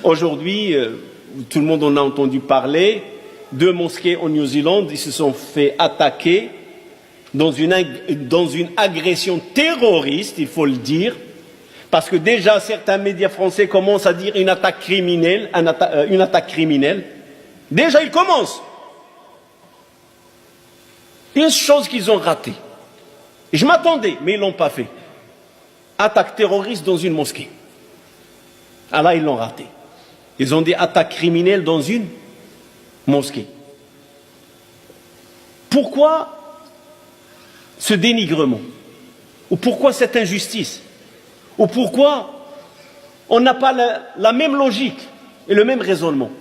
Aujourd'hui, tout le monde en a entendu parler, 2 mosquées au New Zealand, ils se sont fait attaquer dans une agression terroriste, il faut le dire, parce que déjà certains médias français commencent à dire une attaque criminelle, Déjà ils commencent. Une chose qu'ils ont ratée. Je m'attendais, mais ils ne l'ont pas fait. Attaque terroriste dans une mosquée. Ah là, ils l'ont raté. Ils ont dit attaque criminelle dans une mosquée. Pourquoi ce dénigrement? Ou pourquoi cette injustice? Ou pourquoi on n'a pas la même logique et le même raisonnement?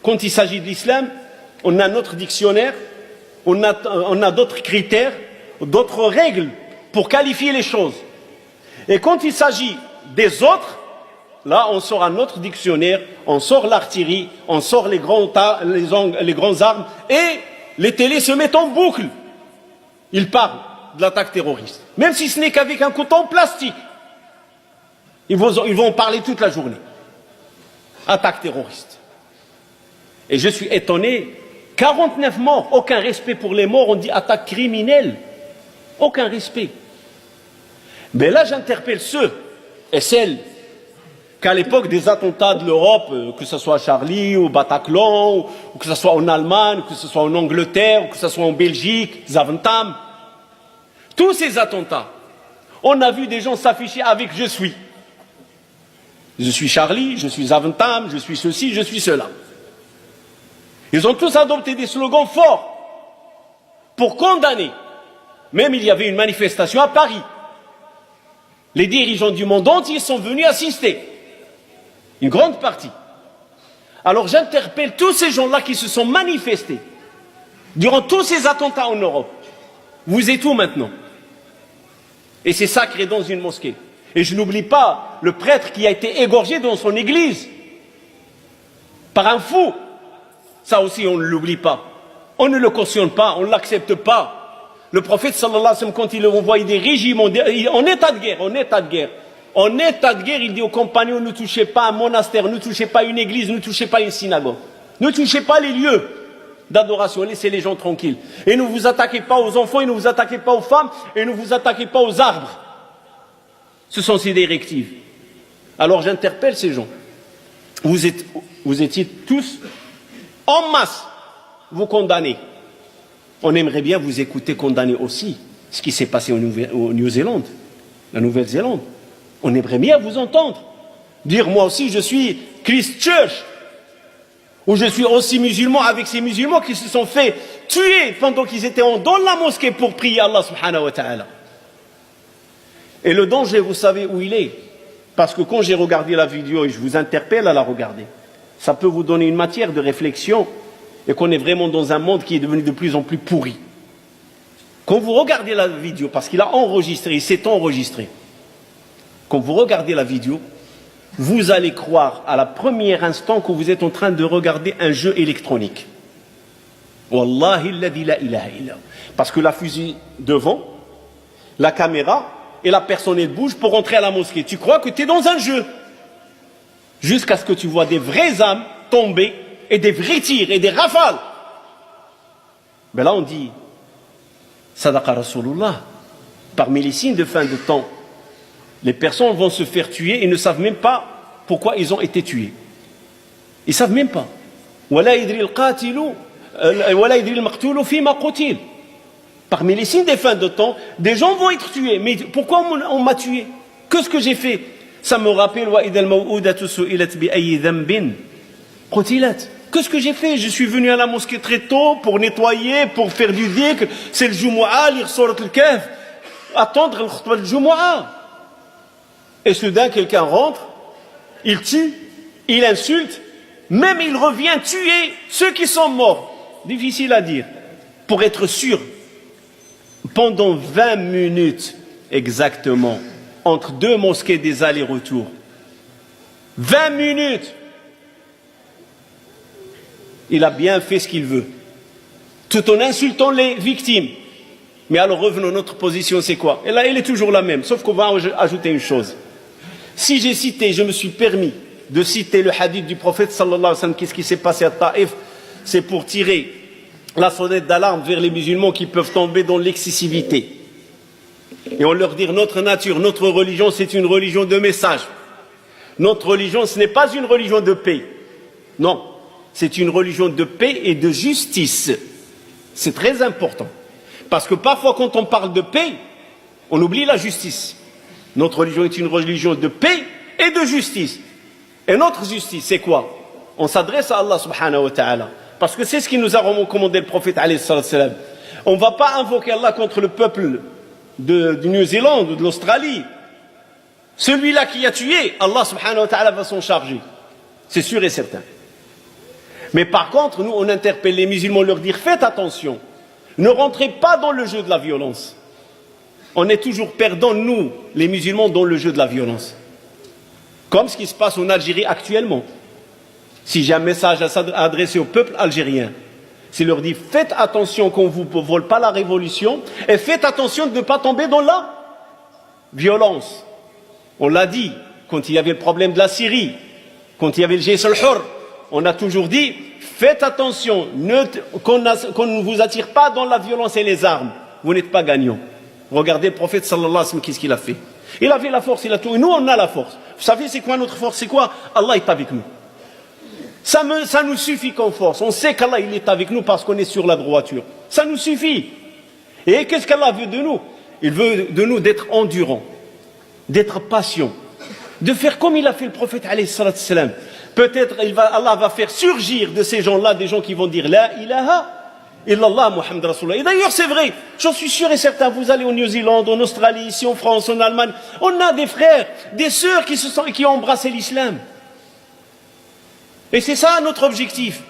Quand il s'agit de l'islam, on a notre dictionnaire, on a d'autres critères, d'autres règles pour qualifier les choses. Et quand il s'agit des autres, là on sort un autre dictionnaire, on sort l'artillerie, on sort les grands armes, et les télés se mettent en boucle. Ils parlent de l'attaque terroriste. Même si ce n'est qu'avec un couteau en plastique. Ils vont en parler toute la journée. Attaque terroriste. Et je suis étonné, 49 morts, aucun respect pour les morts, on dit attaque criminelle. Aucun respect. Mais là j'interpelle ceux et celles qu'à l'époque des attentats de l'Europe, que ce soit à Charlie ou Bataclan, ou que ce soit en Allemagne, que ce soit en Angleterre, ou que ce soit en Belgique, Zaventem, tous ces attentats, on a vu des gens s'afficher avec « je suis ». Je suis Charlie, je suis Zaventem, je suis ceci, je suis cela. Ils ont tous adopté des slogans forts pour condamner. Même il y avait une manifestation à Paris. Les dirigeants du monde entier sont venus assister. Une grande partie. Alors j'interpelle tous ces gens-là qui se sont manifestés durant tous ces attentats en Europe. Vous êtes où maintenant? Et c'est sacré dans une mosquée. Et je n'oublie pas le prêtre qui a été égorgé dans son église par un fou. Ça aussi on ne l'oublie pas. On ne le cautionne pas, on ne l'accepte pas. Le prophète sallallahu alayhi wa sallam, quand il envoyait des régiments en état de guerre, il dit aux compagnons, ne touchez pas un monastère, ne touchez pas une église, ne touchez pas une synagogue. Ne touchez pas les lieux d'adoration, laissez les gens tranquilles. Et ne vous attaquez pas aux enfants, et ne vous attaquez pas aux femmes, et ne vous attaquez pas aux arbres. Ce sont ces directives. Alors j'interpelle ces gens. Vous étiez tous en masse, vous condamnez. On aimerait bien vous écouter condamner aussi ce qui s'est passé au New-Zélande, la Nouvelle-Zélande. On aimerait bien vous entendre. Dire moi aussi je suis Christchurch. Ou je suis aussi musulman avec ces musulmans qui se sont fait tuer pendant qu'ils étaient dans la mosquée pour prier Allah subhanahu wa ta'ala. Et le danger, vous savez où il est? Parce que quand j'ai regardé la vidéo et je vous interpelle à la regarder, ça peut vous donner une matière de réflexion et qu'on est vraiment dans un monde qui est devenu de plus en plus pourri. Quand vous regardez la vidéo, parce qu'il a enregistré, il s'est enregistré, quand vous regardez la vidéo, vous allez croire à la première instant que vous êtes en train de regarder un jeu électronique. Wallahi alladhi la ilaha illa. Parce que la fusée devant, la caméra et la personne elle bouge pour entrer à la mosquée. Tu crois que tu es dans un jeu. Jusqu'à ce que tu vois des vraies âmes tomber et des vrais tirs et des rafales. Mais là on dit Sadaqa Rasulullah. Parmi les signes de fin de temps, les personnes vont se faire tuer et ne savent même pas pourquoi ils ont été tués. Ils ne savent même pas. Parmi les signes des fins de temps, des gens vont être tués. Mais pourquoi on m'a tué? Qu'est-ce que j'ai fait? Ça me rappelle qu'est-ce que j'ai fait? Je suis venu à la mosquée très tôt pour nettoyer, pour faire du dhikr. C'est le Jumu'ah, lire Surat al-Kahf, attendre le khutbah du Jumu'ah. Et soudain, quelqu'un rentre, il tue, il insulte, même il revient tuer ceux qui sont morts. Difficile à dire. Pour être sûr, pendant 20 minutes exactement, entre 2 mosquées des allers-retours, 20 minutes, il a bien fait ce qu'il veut, tout en insultant les victimes. Mais alors revenons à notre position, c'est quoi? Et là, elle est toujours la même, sauf qu'on va ajouter une chose. Si j'ai cité, je me suis permis de citer le hadith du prophète sallallahu alayhi wa sallam. Qu'est-ce qui s'est passé à Taïf? C'est pour tirer la sonnette d'alarme vers les musulmans qui peuvent tomber dans l'excessivité. Et on leur dit notre nature, notre religion, c'est une religion de message. Notre religion, ce n'est pas une religion de paix. Non, c'est une religion de paix et de justice. C'est très important. Parce que parfois, quand on parle de paix, on oublie la justice. Notre religion est une religion de paix et de justice. Et notre justice, c'est quoi? On s'adresse à Allah subhanahu wa ta'ala. Parce que c'est ce qui nous a recommandé le prophète alayhi salam. On ne va pas invoquer Allah contre le peuple du New-Zélande ou de l'Australie. Celui-là qui a tué, Allah subhanahu wa ta'ala va s'en charger. C'est sûr et certain. Mais par contre, nous, on interpelle les musulmans, leur dire faites attention. Ne rentrez pas dans le jeu de la violence. On est toujours perdants, nous, les musulmans, dans le jeu de la violence. Comme ce qui se passe en Algérie actuellement. Si j'ai un message à adresser au peuple algérien, c'est leur dire faites attention qu'on ne vous vole pas la révolution et faites attention de ne pas tomber dans la violence. On l'a dit quand il y avait le problème de la Syrie, quand il y avait le Jaysh al-Hur, on a toujours dit faites attention qu'on ne vous attire pas dans la violence et les armes. Vous n'êtes pas gagnant. Regardez le prophète sallallahu alayhi wa sallam, qu'est-ce qu'il a fait? Il avait la force, il a tout. Et nous, on a la force. Vous savez, c'est quoi notre force? C'est quoi? Allah est avec nous. Ça nous suffit comme force. On sait qu'Allah il est avec nous parce qu'on est sur la droiture. Ça nous suffit. Et qu'est-ce qu'Allah veut de nous? Il veut de nous d'être endurants, d'être patients, de faire comme il a fait le prophète alayhi salam. Peut-être Allah va faire surgir de ces gens-là des gens qui vont dire La ilaha illallah Muhammad Rasulullah. Et d'ailleurs c'est vrai, j'en suis sûr et certain, vous allez au New-Zélande, en Australie, ici en France, en Allemagne, on a des frères, des sœurs qui ont embrassé l'islam. Et c'est ça notre objectif.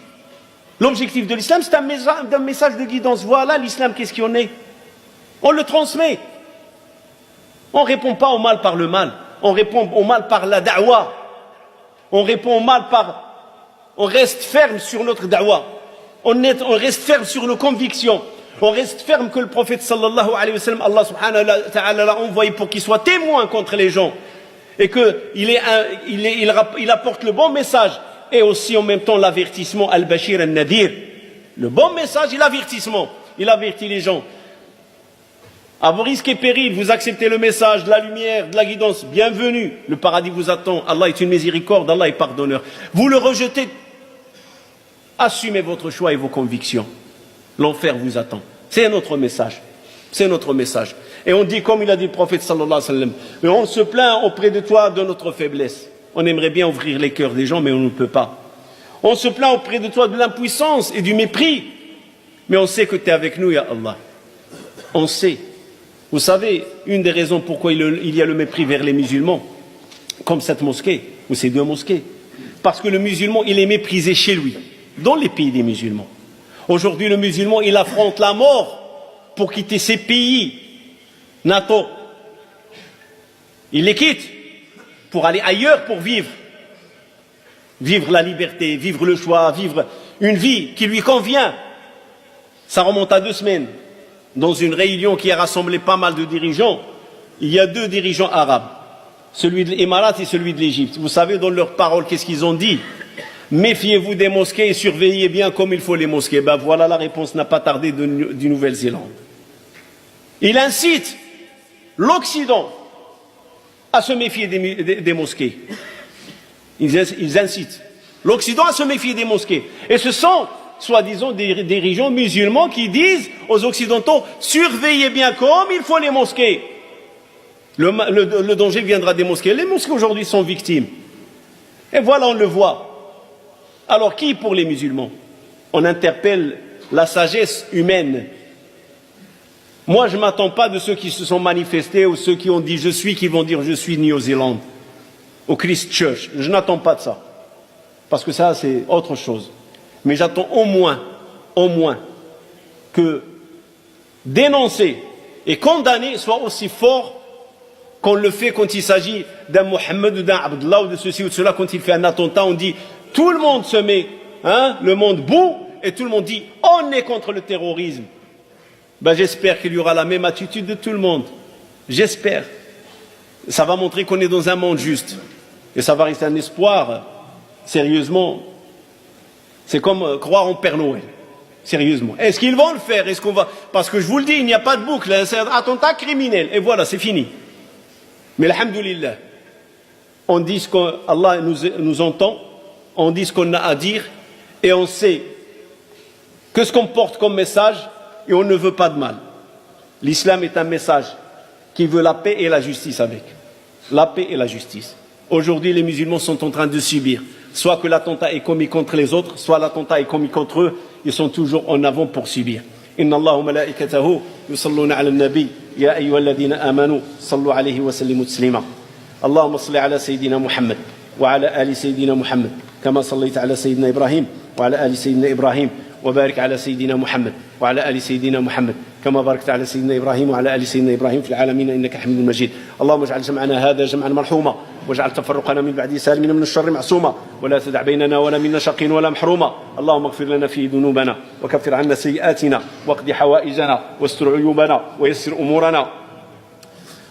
L'objectif de l'islam, c'est un message de guidance. Voilà l'islam, qu'est-ce qu'il en est? On le transmet. On ne répond pas au mal par le mal. On répond au mal par la da'wa. On répond au mal par... On reste ferme sur notre da'wa. On reste ferme sur nos convictions. On reste ferme que le prophète sallallahu alayhi wa sallam, Allah subhanahu wa ta'ala l'a envoyé pour qu'il soit témoin contre les gens. Et qu'il apporte le bon message. Et aussi en même temps l'avertissement al-Bashir al-Nadir. Le bon message et l'avertissement. Il avertit les gens. À vos risques et périls, vous acceptez le message de la lumière, de la guidance. Bienvenue. Le paradis vous attend. Allah est une miséricorde, Allah est pardonneur. Vous le rejetez. Assumez votre choix et vos convictions. L'enfer vous attend. C'est notre message. C'est notre message. Et on dit comme il a dit le prophète sallallahu alayhi wa sallam. Mais on se plaint auprès de toi de notre faiblesse. On aimerait bien ouvrir les cœurs des gens, mais on ne peut pas. On se plaint auprès de toi de l'impuissance et du mépris. Mais on sait que tu es avec nous, ya Allah. On sait. Vous savez, une des raisons pourquoi il y a le mépris vers les musulmans, comme cette mosquée, ou ces deux mosquées, parce que le musulman, il est méprisé chez lui, dans les pays des musulmans. Aujourd'hui, le musulman, il affronte la mort pour quitter ses pays nataux. Il les quitte pour aller ailleurs pour vivre. Vivre la liberté, vivre le choix, vivre une vie qui lui convient. Ça remonte à 2 semaines. Dans une réunion qui a rassemblé pas mal de dirigeants, il y a 2 dirigeants arabes, celui de l'Émirat et celui de l'Égypte. Vous savez, dans leurs paroles, qu'est-ce qu'ils ont dit? Méfiez-vous des mosquées et surveillez bien comme il faut les mosquées. Ben voilà la réponse n'a pas tardé du Nouvelle-Zélande. Il incite l'Occident à se méfier des mosquées. Ils incitent l'Occident à se méfier des mosquées. Et ce sont, soi-disant, des dirigeants musulmans qui disent aux Occidentaux « Surveillez bien comme il faut les mosquées ». Le danger viendra des mosquées. Les mosquées aujourd'hui sont victimes. Et voilà, on le voit. Alors, qui pour les musulmans? On interpelle la sagesse humaine. Moi, je ne m'attends pas de ceux qui se sont manifestés ou ceux qui ont dit « je suis » qui vont dire « je suis New-Zélande » au Christchurch. Je n'attends pas de ça. Parce que ça, c'est autre chose. Mais j'attends au moins, que dénoncer et condamner soit aussi fort qu'on le fait quand il s'agit d'un Mohammed ou d'un Abdullah ou de ceci ou de cela. Quand il fait un attentat, on dit tout le monde se met, le monde bout, et tout le monde dit on est contre le terrorisme. Ben, j'espère qu'il y aura la même attitude de tout le monde. J'espère. Ça va montrer qu'on est dans un monde juste. Et ça va rester un espoir Sérieusement, c'est comme croire en Père Noël. Sérieusement. Est-ce qu'ils vont le faire? Est-ce qu'on va... Parce que je vous le dis, il n'y a pas de boucle, c'est un attentat criminel. Et voilà, c'est fini. Mais alhamdoulilah, on dit ce qu'Allah nous entend, on dit ce qu'on a à dire, et on sait que ce qu'on porte comme message, et on ne veut pas de mal. L'islam est un message qui veut la paix et la justice avec. La paix et la justice. Aujourd'hui, les musulmans sont en train de subir. Soit que l'attentat est commis contre les autres, soit l'attentat est commis contre eux. Ils sont toujours en avant pour subir. Inna Allah wa malaikatahu yusalluna ala al-nabi ya ayyuhalladhina amanu sallu alayhi wa sallimu taslima. Allahumma salli ala sayyidina Muhammad wa ala ali sayyidina Muhammad kama sallaita ala sayyidina Ibrahim wa ala ali sayyidina Ibrahim وبارك على سيدنا محمد وعلى آل سيدنا محمد كما باركت على سيدنا إبراهيم وعلى آل سيدنا إبراهيم في العالمين إنك حميد مجيد. اللهم اجعل جمعنا هذا جمعا مرحوما واجعل تفرقنا من بعده سالمين من الشر معصوما ولا تدع بيننا ولا منا شقي ولا محروما. اللهم اغفر لنا في ذنوبنا وكفر عنا سيئاتنا واقض حوائجنا واستر عيوبنا ويسر أمورنا.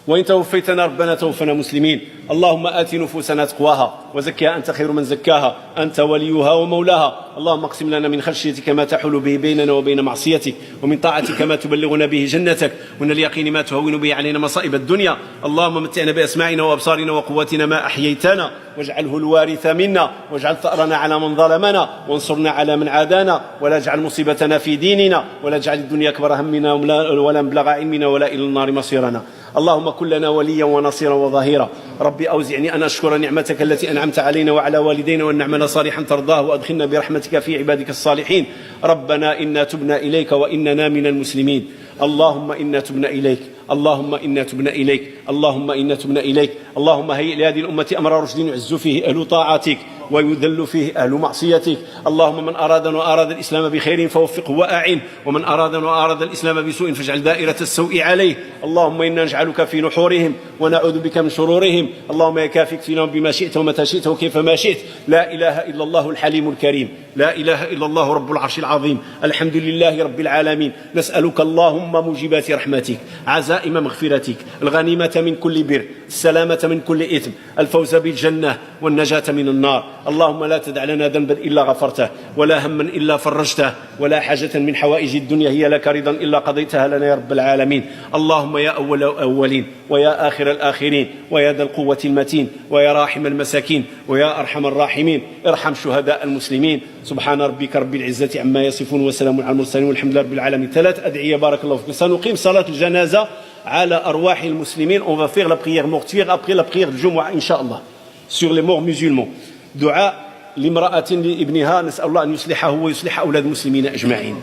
وإن توفيتنا ربنا توفنا مسلمين. اللهم آت نفوسنا تقواها وزكها أنت خير من زكاها أنت وليها ومولاها. اللهم اقسم لنا من خشيتك ما تحول به بيننا وبين معصيتك ومن طاعتك ما تبلغنا به جنتك ومن اليقين ما تهون به علينا مصائب الدنيا. اللهم متعنا بأسماعنا وأبصارنا وقوتنا ما أحييتنا واجعله الوارث منا واجعل ثأرنا على من ظلمنا وانصرنا على من عادانا ولا اجعل مصيبتنا في ديننا ولا اجعل الدنيا أكبر همنا ولا مبلغ علمنا ولا إلى النار مصيرنا. اللهم كن لنا وليا ونصيرا وظهيرا. ربي أوزعني أن أشكر نعمتك التي أنعمت علينا وعلى والدينا وأن نعمل صالحا ترضاه وأدخلنا برحمتك في عبادك الصالحين. ربنا إنا تبنا إليك وإننا من المسلمين. اللهم إنا تبنا إليك اللهم إنا تبنا إليك اللهم إنا تبنا إليك. اللهم هيئ لهذه الأمة أمر رشد يعز فيه أهل طاعتك ويذل فيه أهل معصيتك. اللهم من أرادنا وأراد الإسلام بخير فوفقه وأعن ومن أرادنا وأراد الإسلام بسوء فاجعل دائرة السوء عليه. اللهم إنا نجعلك في نحورهم ونعوذ بك من شرورهم. اللهم يا كافك فينا بما شئت ومتى شئت وكيف ما شئت. لا إله إلا الله الحليم الكريم لا إله إلا الله رب العرش العظيم. الحمد لله رب العالمين. نسألك اللهم موجبات رحمتك عزائم مغفرتك الغنيمة من كل بر السلامة من كل إثم الفوز بالجنة والنجاة من النار. اللهم لا تدع لنا ذنبا إلا غفرته ولا هما إلا فرجته ولا حاجة من حوائج الدنيا هي لك رضا إلا قضيتها لنا يا رب العالمين. اللهم يا أول الأولين ويا آخر الآخرين ويا ذا القوة المتين ويا راحم المساكين ويا أرحم الراحمين ارحم شهداء المسلمين. سبحان ربك رب العزة عما يصفون وسلام على المرسلين والحمد لله رب العالمين. 3 أدعية بارك الله فيكم. سنقيم صلاة الجنازة على أرواح المسلمين. On va faire la prière mortuaire après la prière du Jumu'ah Inch'Allah sur les morts musulmans. دعاء لامرأة لابنها نسأل الله أن يصلحه ويصلح أولاد المسلمين أجمعين.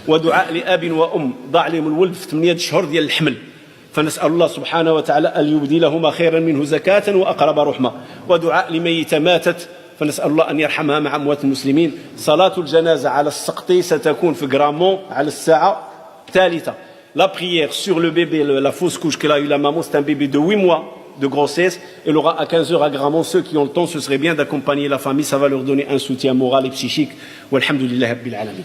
ودعاء لأب وأم ضاع لهم الولد في 8 أشهر ديال الحمل فنسأل الله سبحانه وتعالى أن يبدلهما خيرا منه زكاة وأقرب رحمة. ودعاء لميتة ماتت فنسأل الله أن يرحمها مع أموات المسلمين. صلاة الجنازة على السقطي ستكون في غرامون على الساعة 3. La prière sur le bébé, la fausse couche qu'elle a eu la maman, c'est un bébé de 8 mois de grossesse. Elle aura à 15 heures à Gramont. Ceux qui ont le temps, ce serait bien d'accompagner la famille. Ça va leur donner un soutien moral et psychique. Walhamdulillah Rabbil Alamin.